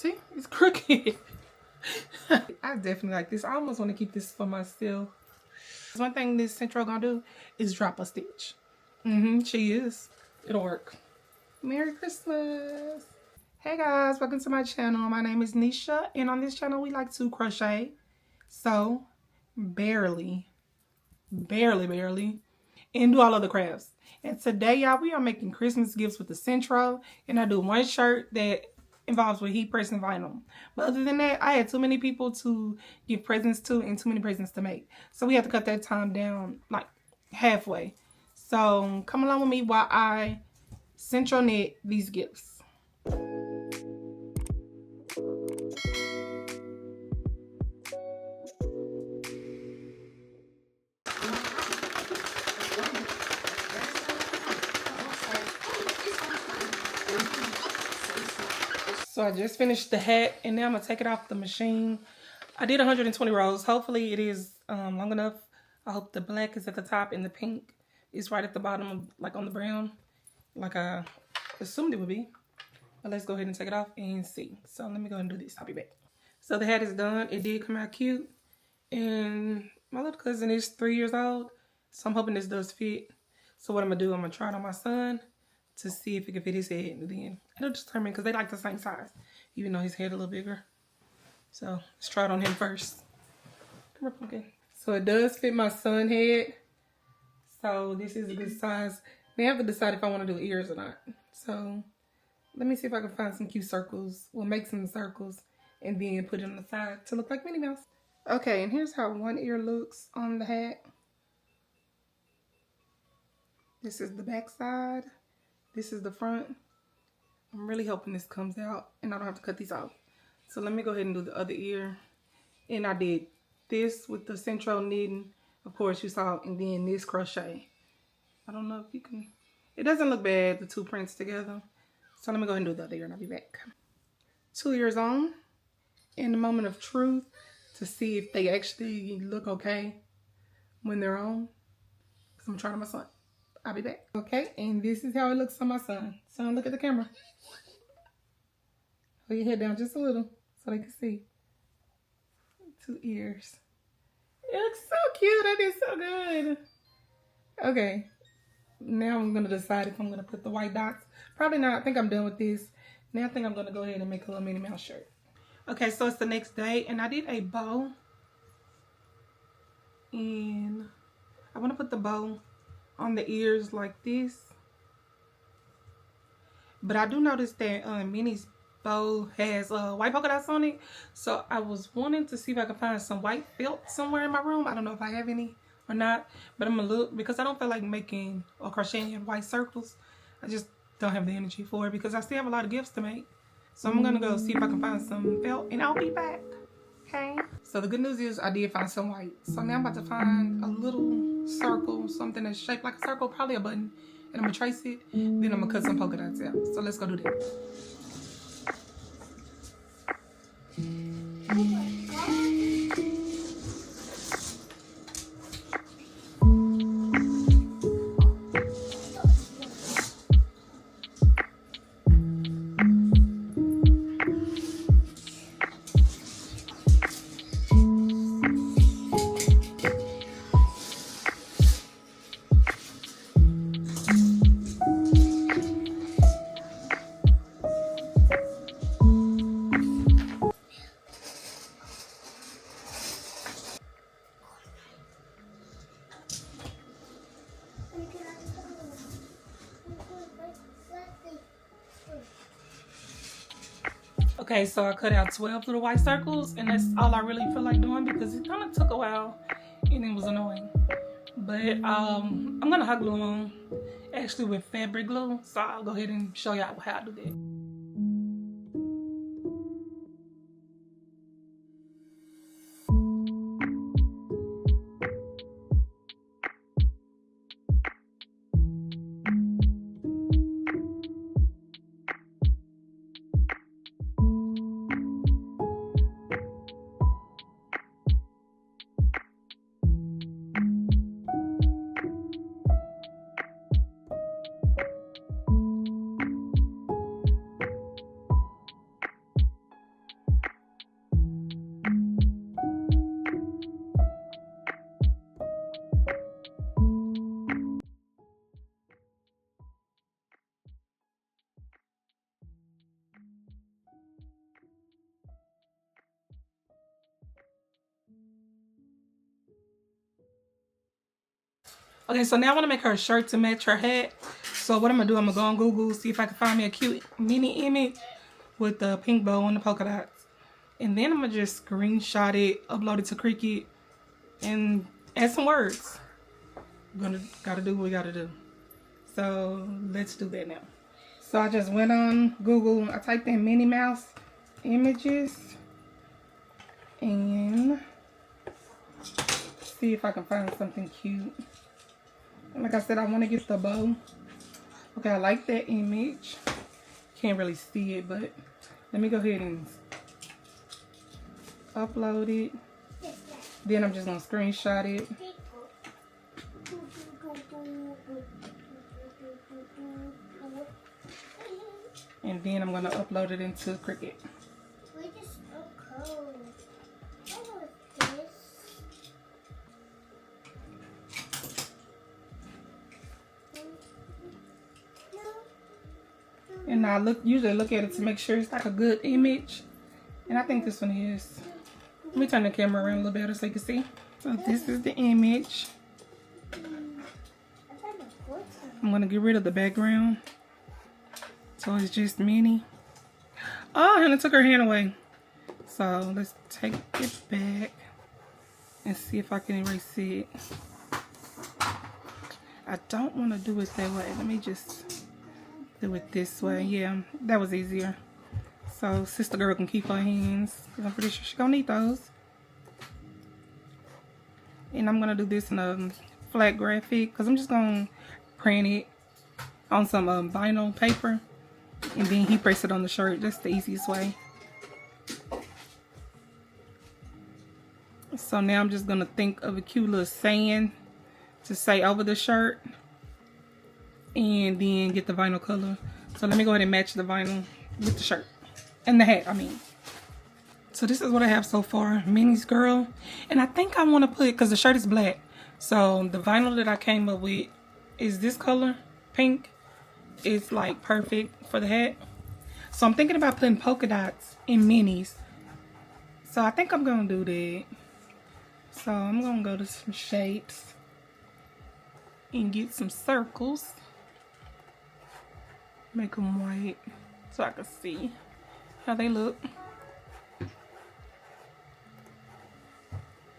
See, it's crooked. I definitely like this. I almost want to keep this for myself. One thing this Sentro gonna do is drop a stitch. She is. It'll work. Merry Christmas. Hey guys, welcome to my channel. My name is Nisha, and on this channel we like to crochet. So, barely, and do all other crafts. And today, y'all, we are making Christmas gifts with the Sentro, and I do one shirt that involves with heat press and vinyl. But other than that, I had too many people to give presents to and too many presents to make. So we have to cut that time down like halfway. So come along with me while I Sentro knit these gifts. So I just finished the hat, and now I'm gonna take it off the machine. I did 120 rows. Hopefully it is long enough. I hope the black is at the top and the pink is right at the bottom, like on the brown, like I assumed it would be. But let's go ahead and take it off and see. So let me go ahead and do this. I'll be back. So the hat is done. It did come out cute. And my little cousin is 3 years old, so I'm hoping this does fit. So what I'm gonna do, I'm gonna try it on my son to see if it can fit his head, and then it'll determine, because they like the same size, even though his head a little bigger. So let's try it on him first. Come here, pumpkin. So it does fit my son's head. So this is a good size. Now I have to decide if I want to do ears or not. So let me see if I can find some cute circles. We'll make some circles and then put it on the side to look like Minnie Mouse. Okay, and here's how one ear looks on the hat. This is the back side. This is the front. I'm really hoping this comes out and I don't have to cut these off. So let me go ahead and do the other ear. And I did this with the Sentro knitting, of course you saw, and then this crochet. I don't know if you can, it doesn't look bad, the two prints together. So let me go ahead and do the other ear and I'll be back. 2 ears on, in the moment of truth, to see if they actually look okay when they're on. Because I'm trying on my son. I'll be back. Okay, and this is how it looks on my son. Son, look at the camera. Hold your head down just a little so they can see. 2 ears. It looks so cute. That is so good. Okay, now I'm going to decide if I'm going to put the white dots. Probably not. I think I'm done with this. Now I think I'm going to go ahead and make a little Minnie Mouse shirt. Okay, so it's the next day, and I did a bow. And I want to put the bow on the ears like this. But I do notice that Minnie's bow has white polka dots on it. So I was wanting to see if I could find some white felt somewhere in my room. I don't know if I have any or not. But I'm going to look, because I don't feel like making or crocheting in white circles. I just don't have the energy for it, because I still have a lot of gifts to make. So I'm going to go see if I can find some felt, and I'll be back. Okay. So the good news is I did find some white. So now I'm about to find a little circle, something that's shaped like a circle, probably a button. And I'm going to trace it. Then I'm going to cut some polka dots out. So let's go do that. Okay, so I cut out 12 little white circles, and that's all I really feel like doing, because it kind of took a while and it was annoying. But I'm gonna hot glue them on, actually with fabric glue, so I'll go ahead and show y'all how I do that. Okay, so now I want to make her a shirt to match her hat. So what I'm going to do, I'm going to go on Google, see if I can find me a cute mini image with the pink bow and the polka dots. And then I'm going to just screenshot it, upload it to Cricut, and add some words. Gotta do what we gotta do. So let's do that now. So I just went on Google, I typed in Minnie Mouse images, and see if I can find something cute. And like I said, I want to get the bow. Okay, I like that image. Can't really see it, but let me go ahead and upload it. Then I'm just gonna screenshot it. And then I'm gonna upload it into Cricut. And I usually look at it to make sure it's like a good image. And I think this one is. Let me turn the camera around a little better so you can see. So this is the image. I'm gonna get rid of the background. So it's just Minnie. Oh, Hannah took her hand away. So let's take it back and see if I can erase it. I don't want to do it that way. Let me just do it this way. Yeah, that was easier. So sister girl can keep her hands, because I'm pretty sure she's gonna need those. And I'm gonna do this in a flat graphic, because I'm just gonna print it on some vinyl paper, and then he press it on the shirt. That's the easiest way. So now I'm just gonna think of a cute little saying to say over the shirt, and then get the vinyl color. So let me go ahead and match the vinyl with the shirt and the hat, I mean. So this is what I have so far, Minnie's girl. And I think I want to put, because the shirt is black, so the vinyl that I came up with is this color, pink. It's like perfect for the hat. So I'm thinking about putting polka dots in Minnie's. So I think I'm gonna do that. So I'm gonna go to some shapes and get some circles. Make them white so I can see how they look.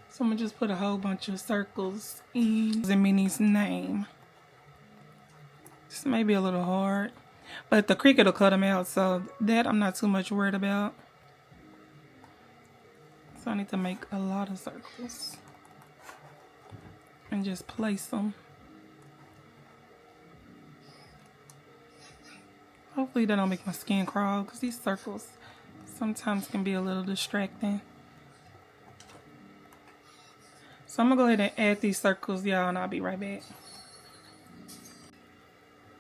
So I'm gonna just put a whole bunch of circles in Minnie's name. This may be a little hard, but the Cricut will cut them out, so that I'm not too much worried about. So I need to make a lot of circles and just place them. Hopefully they don't make my skin crawl, because these circles sometimes can be a little distracting. So I'm gonna go ahead and add these circles, y'all, and I'll be right back.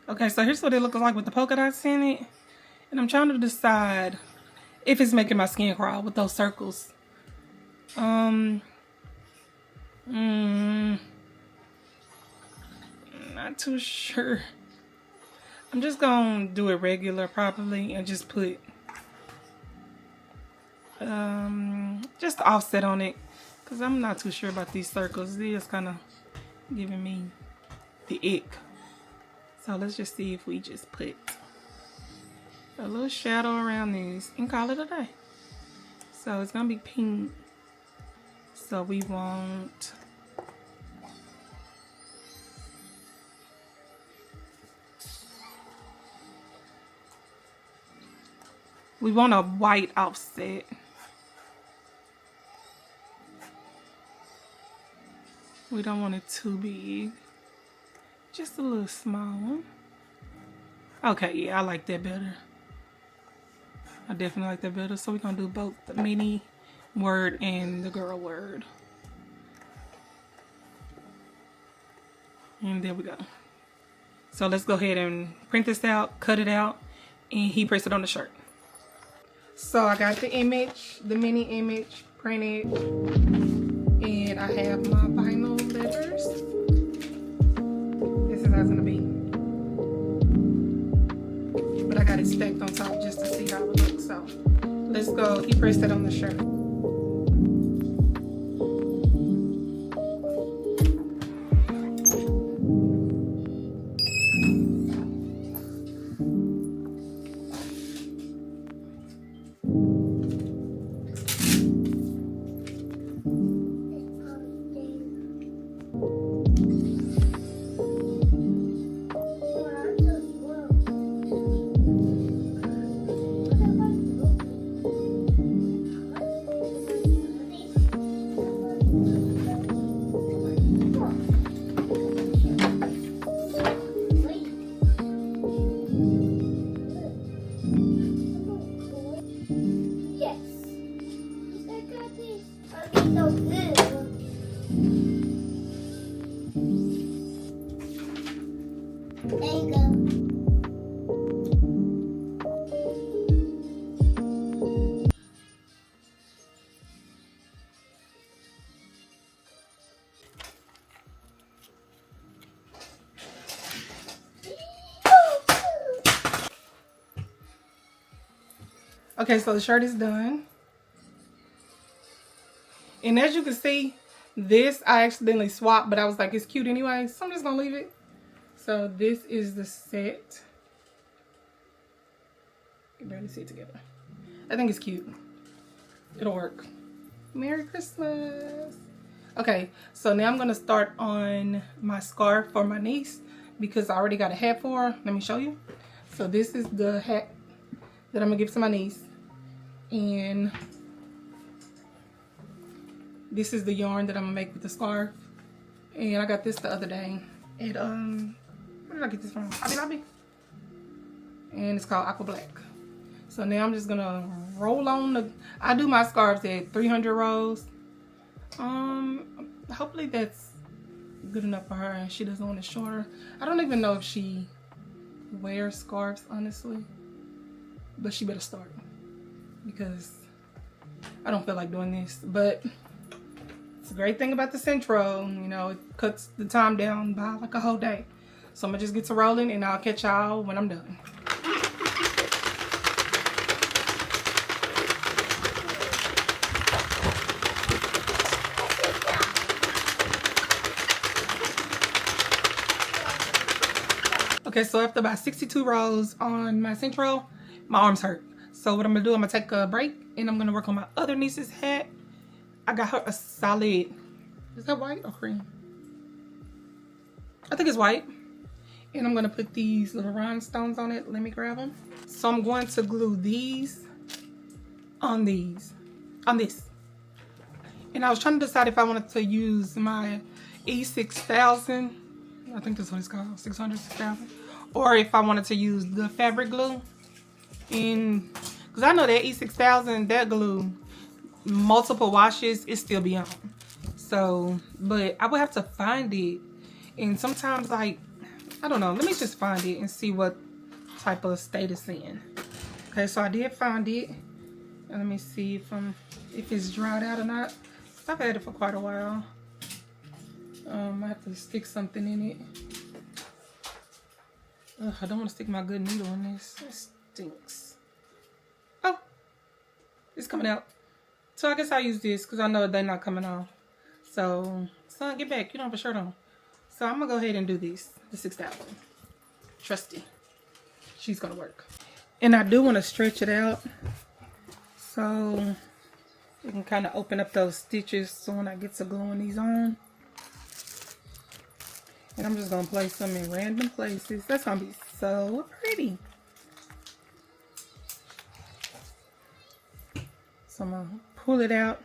Okay, so here's what it looks like with the polka dots in it. And I'm trying to decide if it's making my skin crawl with those circles. Not too sure. I'm just gonna do it regular probably and just put just offset on it, because I'm not too sure about these circles. They're just kind of giving me the ick. So let's just see if we just put a little shadow around these and call it a day. So it's gonna be pink. So we want a white offset. We don't want it too big. Just a little small one. Okay, yeah, I like that better. I definitely like that better. So we're gonna do both the Minnie word and the girl word. And there we go. So let's go ahead and print this out, cut it out, and he press it on the shirt. So I got the image, the Minnie image printed, and I have my vinyl letters. This is how it's gonna be. But I got it stacked on top just to see how it looks. So let's go. He pressed it on the shirt. Yes. I got this. I'm so good. There you go. Okay, so the shirt is done. And as you can see, this I accidentally swapped, but I was like, it's cute anyway, so I'm just gonna leave it. So this is the set. You can barely see it together. I think it's cute. It'll work. Merry Christmas. Okay, so now I'm gonna start on my scarf for my niece because I already got a hat for her. Let me show you. So this is the hat that I'm gonna give to my niece. And this is the yarn that I'm gonna make with the scarf. And I got this the other day at where did I get this from? Hobby Lobby. And it's called Aqua Black. So now I'm just gonna roll on the, I do my scarves at 300 rows. Hopefully that's good enough for her and she doesn't want it shorter. I don't even know if she wears scarves, honestly, but she better start because I don't feel like doing this. But it's a great thing about the Sentro, you know, it cuts the time down by like a whole day. So I'm gonna just get to rolling and I'll catch y'all when I'm done. Okay, so after about 62 rows on my Sentro, my arms hurt. So what I'm gonna do, I'm gonna take a break and I'm gonna work on my other niece's hat. I got her a solid, is that white or cream? I think it's white. And I'm gonna put these little rhinestones on it. Let me grab them. So I'm going to glue these on this. And I was trying to decide if I wanted to use my E6000, I think that's what it's called, 600, 6000, or if I wanted to use the fabric glue. And because I know that E6000, that glue, multiple washes, it still be on. So, but I would have to find it. And sometimes, like, I don't know, let me just find it and see what type of state it's in. Okay, so I did find it. And let me see if it's dried out or not. I've had it for quite a while. I have to stick something in it. Ugh, I don't want to stick my good needle in this. It stinks. Oh, it's coming out. So I guess I'll use this because I know they're not coming off. So, son, get back. You don't have a shirt on. So I'm going to go ahead and do this. The 6000. Trusty. She's going to work. And I do want to stretch it out. So you can kind of open up those stitches so when I get to gluing these on. And I'm just going to place them in random places. That's going to be so pretty. So I'm going to pull it out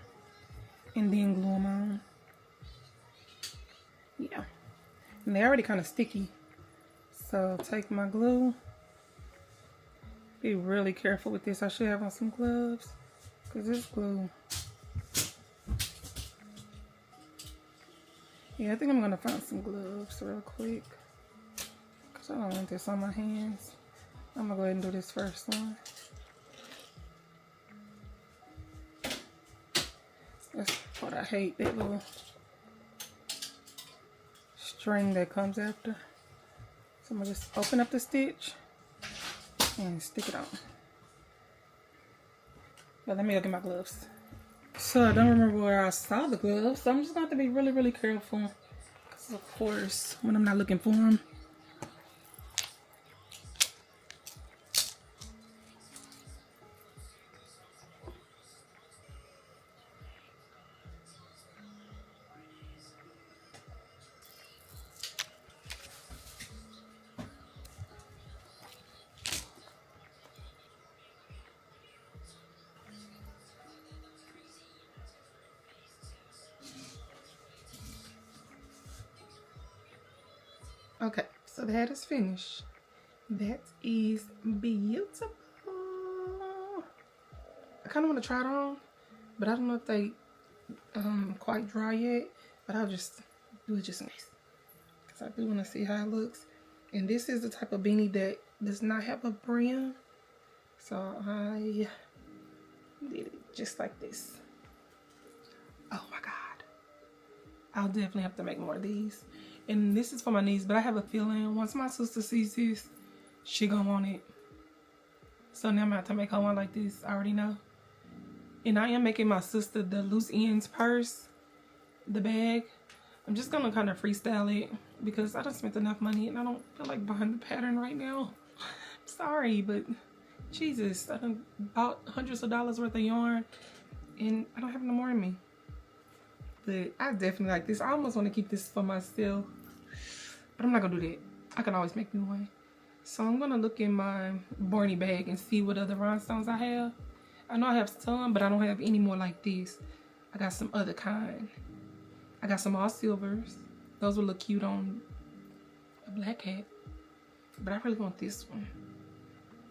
and then glue them on. Yeah. And they're already kind of sticky. So take my glue. Be really careful with this. I should have on some gloves because this glue. Yeah, I think I'm going to find some gloves real quick because I don't want this on my hands. I'm going to go ahead and do this first one. That's what I hate, that little string that comes after. So I'm going to just open up the stitch and stick it on. But let me go get my gloves. So I don't remember where I saw the gloves, so I'm just going to have to be really, really careful. Because of course, when I'm not looking for them. Okay, so that is finished. That is beautiful. kind of want to try it on, but I don't know if they quite dry yet. But I'll just do it just in case, because I do want to see how it looks. And this is the type of beanie that does not have a brim, so I did it just like this. Oh my god, I'll definitely have to make more of these. And this is for my niece, but I have a feeling once my sister sees this, she gonna want it. So now I'm gonna have to make her one like this. I already know. And I am making my sister the loose ends purse, the bag. I'm just gonna kind of freestyle it because I done spent enough money and I don't feel like buying the pattern right now. Sorry, but Jesus, I done bought hundreds of dollars worth of yarn and I don't have no more in me. But I definitely like this. I almost want to keep this for myself, but I'm not gonna do that. I can always make me one. So I'm gonna look in my Barney bag and see what other rhinestones I have. I know I have some, but I don't have any more like this. I got some other kind. I got some all silvers. Those will look cute on a black hat. But I really want this one.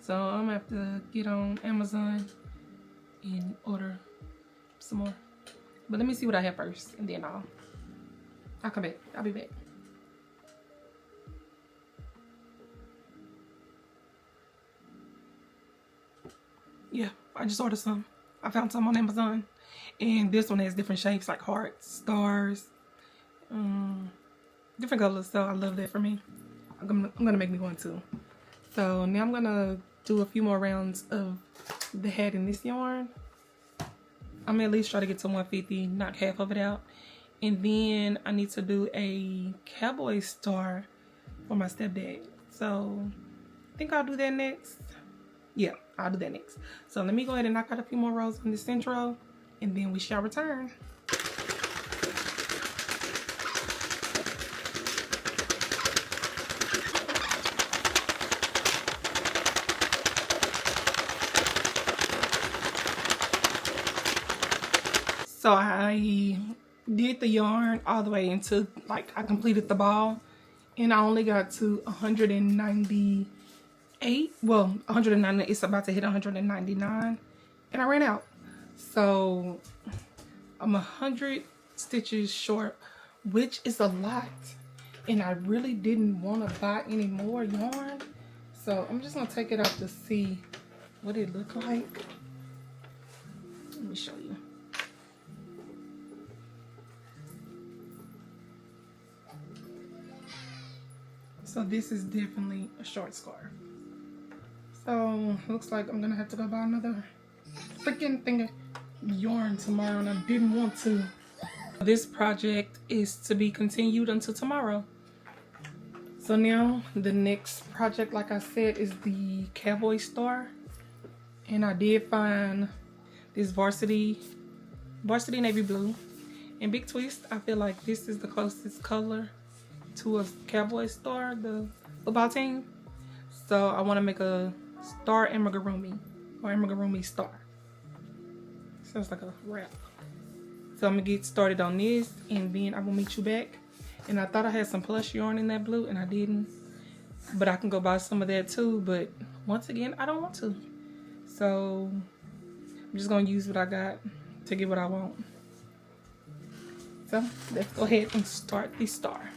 So I'm gonna have to get on Amazon and order some more. But let me see what I have first, and then I'll come back. I'll be back. Yeah, I just ordered some. I found some on Amazon. And this one has different shapes like hearts, stars, different colors. So I love that for me. I'm gonna make me one too. So now I'm gonna do a few more rounds of the hat in this yarn. I'm gonna at least try to get to 150, knock half of it out. And then I need to do a cowboy star for my stepdad. So I think I'll do that next. Yeah, I'll do that next. So let me go ahead and knock out a few more rows on the Sentro, and then we shall return. So I did the yarn all the way into, like, I completed the ball, and I only got to 198. Well, 190, it's about to hit 199, and I ran out. So I'm 100 stitches short, which is a lot, and I really didn't want to buy any more yarn. So I'm just gonna take it out to see what it looked like. Let me show you. So this is definitely a short scarf. So looks like I'm gonna have to go buy another freaking thing of yarn tomorrow, and I didn't want to. This project is to be continued until tomorrow. So now the next project, like I said, is the cowboy star. And I did find this varsity navy blue. And Big Twist, I feel like this is the closest color to a cowboy star, the football team. So I want to make a star amigurumi, or amigurumi star. Sounds like a wrap. So I'm gonna get started on this, and then I will meet you back. And I thought I had some plush yarn in that blue, and I didn't. But I can go buy some of that too. But once again, I don't want to. So I'm just gonna use what I got to get what I want. So let's go ahead and start the star.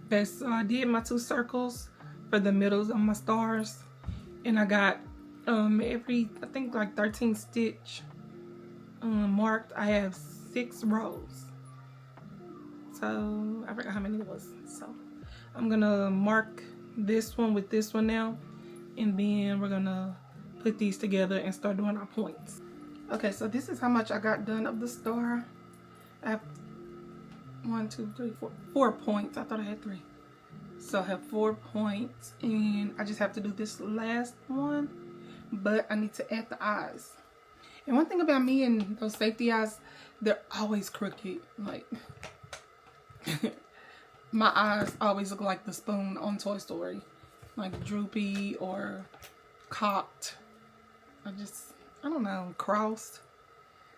Okay, so I did my 2 circles for the middles of my stars, and I got every, I think, like 13 stitch marked. I have 6 rows, so I forgot how many it was. So I'm gonna mark this one with this one now, and then we're gonna put these together and start doing our points. Okay, so this is how much I got done of the star. I have 1, 2, 3, 4 points. I thought I had 3. So I have 4 points, and I just have to do this last one, but I need to add the eyes. And one thing about me and those safety eyes, they're always crooked. Like, my eyes always look like the spoon on Toy Story, like droopy or cocked. I don't know, crossed.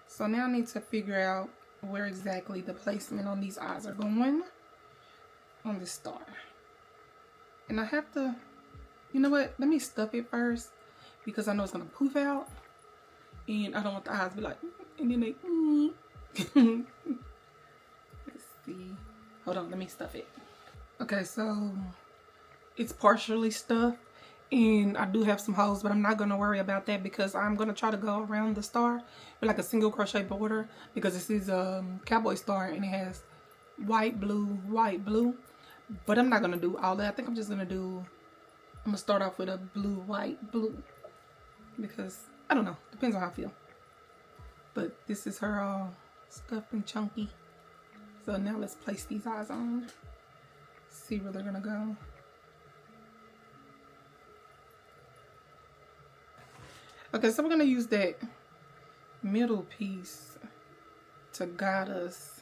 So now I need to figure out where exactly the placement on these eyes are going on this star. And I have to, you know what? Let me stuff it first because I know it's gonna poof out. And I don't want the eyes to be like, and then they, let's see. Hold on, let me stuff it. Okay, so it's partially stuffed. And I do have some holes, but I'm not going to worry about that because I'm going to try to go around the star with like a single crochet border because this is a cowboy star and it has white, blue. But I'm not going to do all that. I think I'm just going to start off with a blue, white, blue because I don't know. Depends on how I feel. But this is her all stuffed and chunky. So now let's place these eyes on. See where they're going to go. Okay, so we're going to use that middle piece to guide us.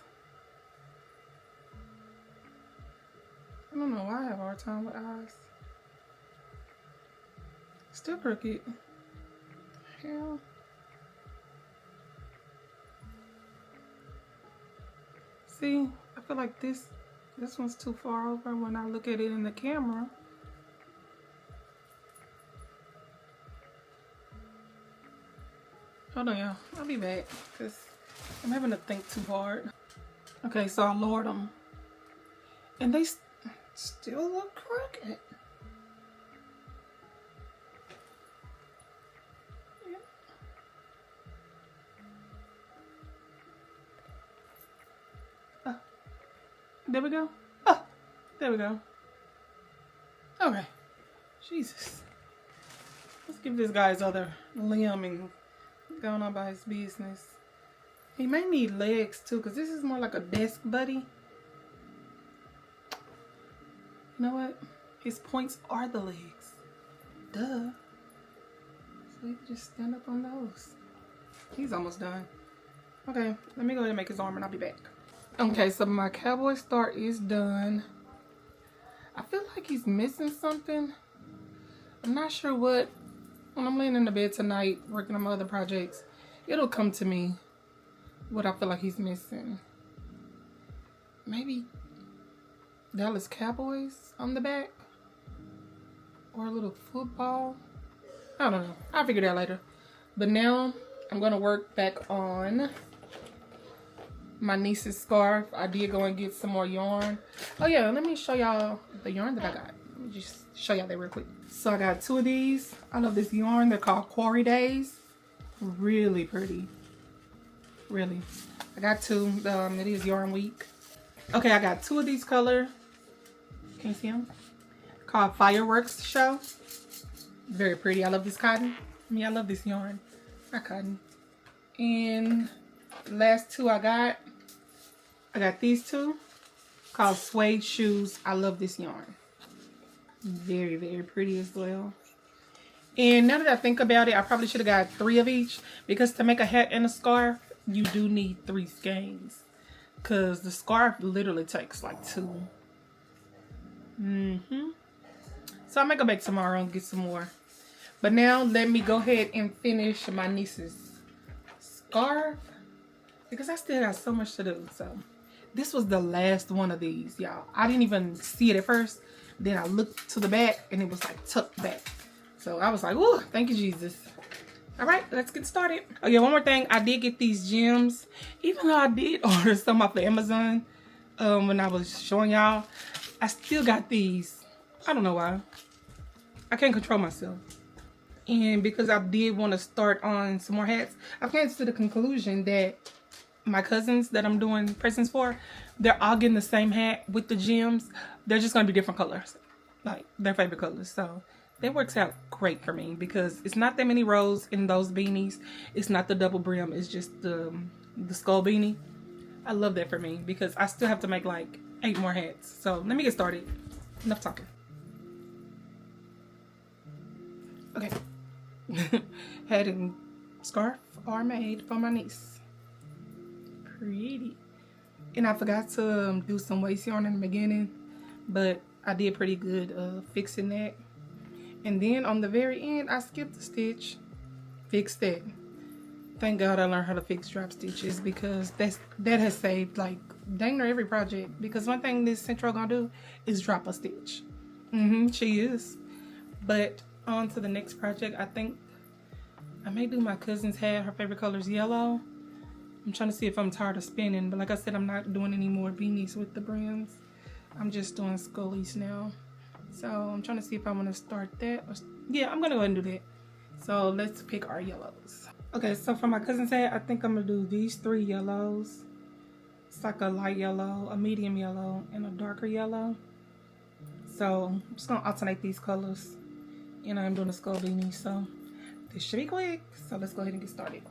I don't know why I have a hard time with eyes. Still crooked. Hell. See, I feel like this one's too far over when I look at it in the camera. Hold on, y'all. I'll be back because I'm having to think too hard. Okay, so I lowered them. And they still look crooked. Yeah. There we go. Oh, there we go. Okay. Jesus. Let's give this guy his other limb and going on by his business. He may need legs too, because this is more like a desk buddy. You know what? His points are the legs. Duh. So you can just stand up on those. He's almost done. Okay, let me go ahead and make his arm and I'll be back. Okay, so my cowboy star is done. I feel like he's missing something. I'm not sure what. When I'm laying in the bed tonight, working on my other projects, it'll come to me what I feel like he's missing. Maybe Dallas Cowboys on the back? Or a little football? I don't know. I'll figure that out later. But now, I'm going to work back on my niece's scarf. I did go and get some more yarn. Oh yeah, let me show y'all the yarn that I got. Let me just show y'all that real quick. So I got 2 of these. I love this yarn. They're called Quarry Days. Really pretty. Really. I got 2. It is Yarn Week. Okay, I got 2 of these color. Can you see them? Called Fireworks Show. Very pretty. I love this cotton. I love this yarn. Not cotton. And the last 2 I got these 2 called Suede Shoes. I love this yarn. Very, very pretty as well. And now that I think about it, I probably should have got 3 of each because to make a hat and a scarf, you do need 3 skeins. Because the scarf literally takes like 2. So I might go back tomorrow and get some more. But now let me go ahead and finish my niece's scarf because I still got so much to do. So this was the last one of these, y'all. I didn't even see it at first. Then I looked to the back and it was like tucked back. So I was like, "Ooh, thank you, Jesus." All right, let's get started. Oh yeah, one more thing. I did get these gems. Even though I did order some off of Amazon when I was showing y'all, I still got these. I don't know why. I can't control myself. And because I did want to start on some more hats, I came to the conclusion that my cousins that I'm doing presents for, they're all getting the same hat with the gems. They're just going to be different colors, like their favorite colors. So that works out great for me because it's not that many rows in those beanies. It's not the double brim. It's just the skull beanie. I love that for me because I still have to make like 8 more hats. So let me get started. Enough talking. Okay. Hat and scarf are made for my niece. Pretty. And I forgot to do some waist yarn in the beginning, but I did pretty good fixing that. And then on the very end, I skipped a stitch. Fixed that. Thank God I learned how to fix drop stitches, because that has saved like dang near every project. Because one thing this Sentro gonna do is drop a stitch. She is. But on to the next project. I think I may do my cousin's hat. Her favorite color is yellow. I'm trying to see if I'm tired of spinning, but like I said, I'm not doing any more beanies with the brims. I'm just doing scullies now. So I'm trying to see if I want to start that. Yeah, I'm gonna go ahead and do that. So let's pick our yellows. Okay, so for my cousin's hat, I think I'm gonna do these 3 yellows. It's like a light yellow, a medium yellow, and a darker yellow. So I'm just gonna alternate these colors. And I'm doing a skull beanie, so this should be quick. So let's go ahead and get started.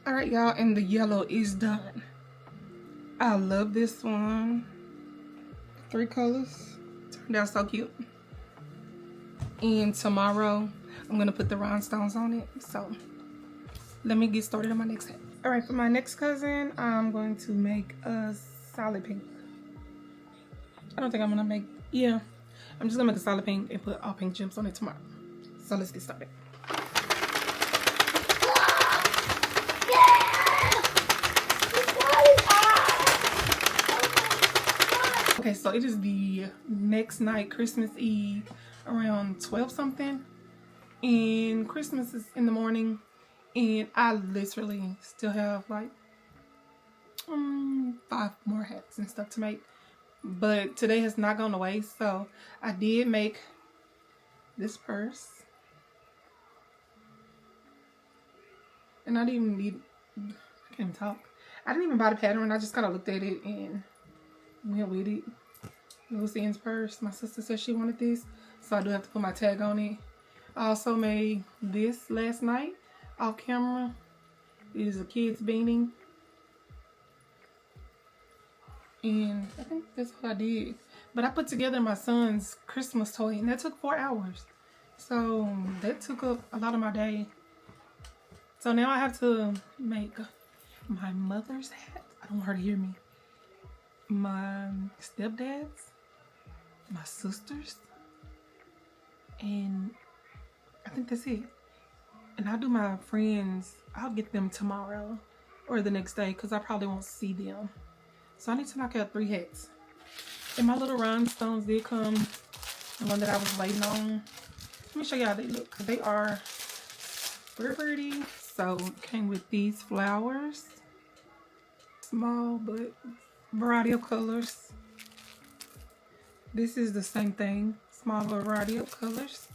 Alright, y'all, and the yellow is done. I love this one. 3 colors. Turned out so cute. And tomorrow, I'm going to put the rhinestones on it. So, let me get started on my next hat. Alright, for my next cousin, I'm going to make a solid pink. I don't think I'm going to make... Yeah. I'm just going to make a solid pink and put all pink gems on it tomorrow. So, let's get started. Okay, so it is the next night, Christmas Eve, around 12 something, and Christmas is in the morning, and I literally still have like 5 more hats and stuff to make, but today has not gone to waste. So I did make this purse, and I didn't even need, I can't even talk. I didn't even buy the pattern. I just kind of looked at it and went with it. Lucian's purse. My sister said she wanted this, so I do have to put my tag on it. I also made this last night off camera. It is a kid's beanie, and I think that's what I did. But I put together my son's Christmas toy, and that took 4 hours. So that took up a lot of my day. So now I have to make my mother's hat. I don't want her to hear me. My stepdad's, my sister's, and I think that's it. And I'll do my friends, I'll get them tomorrow or the next day, because I probably won't see them. So I need to knock out 3 hats. And my little rhinestones did come, the one that I was waiting on. Let me show you how they look. They are very pretty. So it came with these flowers. Small, but variety of colors. This is the same thing, small variety of colors.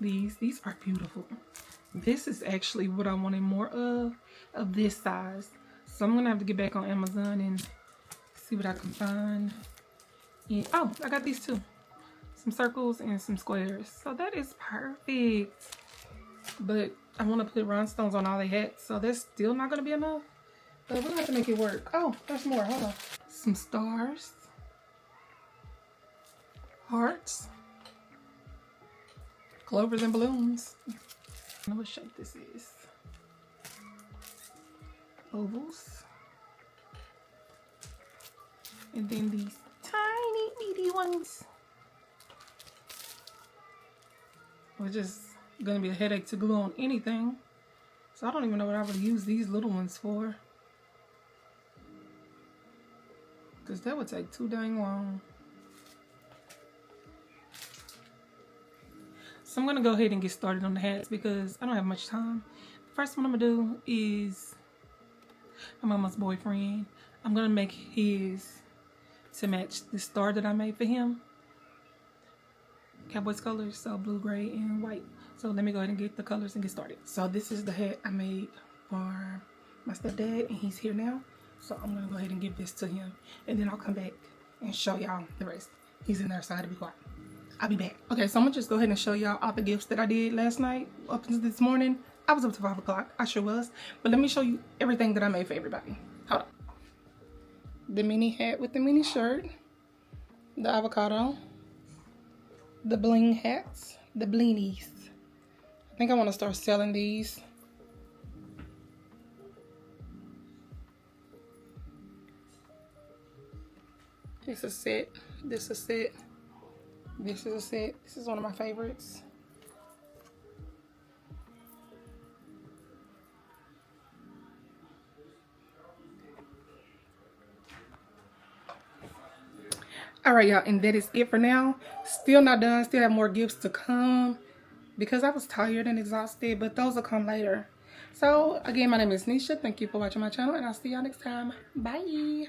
These are beautiful. This is actually what I wanted more of this size. So I'm gonna have to get back on Amazon and see what I can find. And, oh, I got these too. Some circles and some squares. So that is perfect. But I want to put rhinestones on all the hats, so that's still not gonna be enough. But we're gonna have to make it work. Oh, there's more. Hold on. Some stars. Hearts. Clovers and balloons. I don't know what shape this is. Ovals. And then these tiny, meaty ones. Which is gonna be a headache to glue on anything. So I don't even know what I would use these little ones for. Because that would take too dang long. So I'm going to go ahead and get started on the hats because I don't have much time. The first one I'm going to do is my mama's boyfriend. I'm going to make his to match the star that I made for him. Cowboys colors, so blue, gray, and white. So let me go ahead and get the colors and get started. So this is the hat I made for my stepdad, and he's here now. So I'm going to go ahead and give this to him, and then I'll come back and show y'all the rest. He's in there, so I had to be quiet. I'll be back. Okay, so I'm going to just go ahead and show y'all all the gifts that I did last night up until this morning. I was up to 5 o'clock. I sure was. But let me show you everything that I made for everybody. Hold on. The mini hat with the mini shirt. The avocado. The bling hats. The bleenies. I think I want to start selling these. It's a set. This is a set. This is a set. This is one of my favorites. All right, y'all, and that is it for now. Still not done. Still have more gifts to come because I was tired and exhausted, but those will come later. So again, my name is Nisha. Thank you for watching my channel, and I'll see y'all next time. Bye.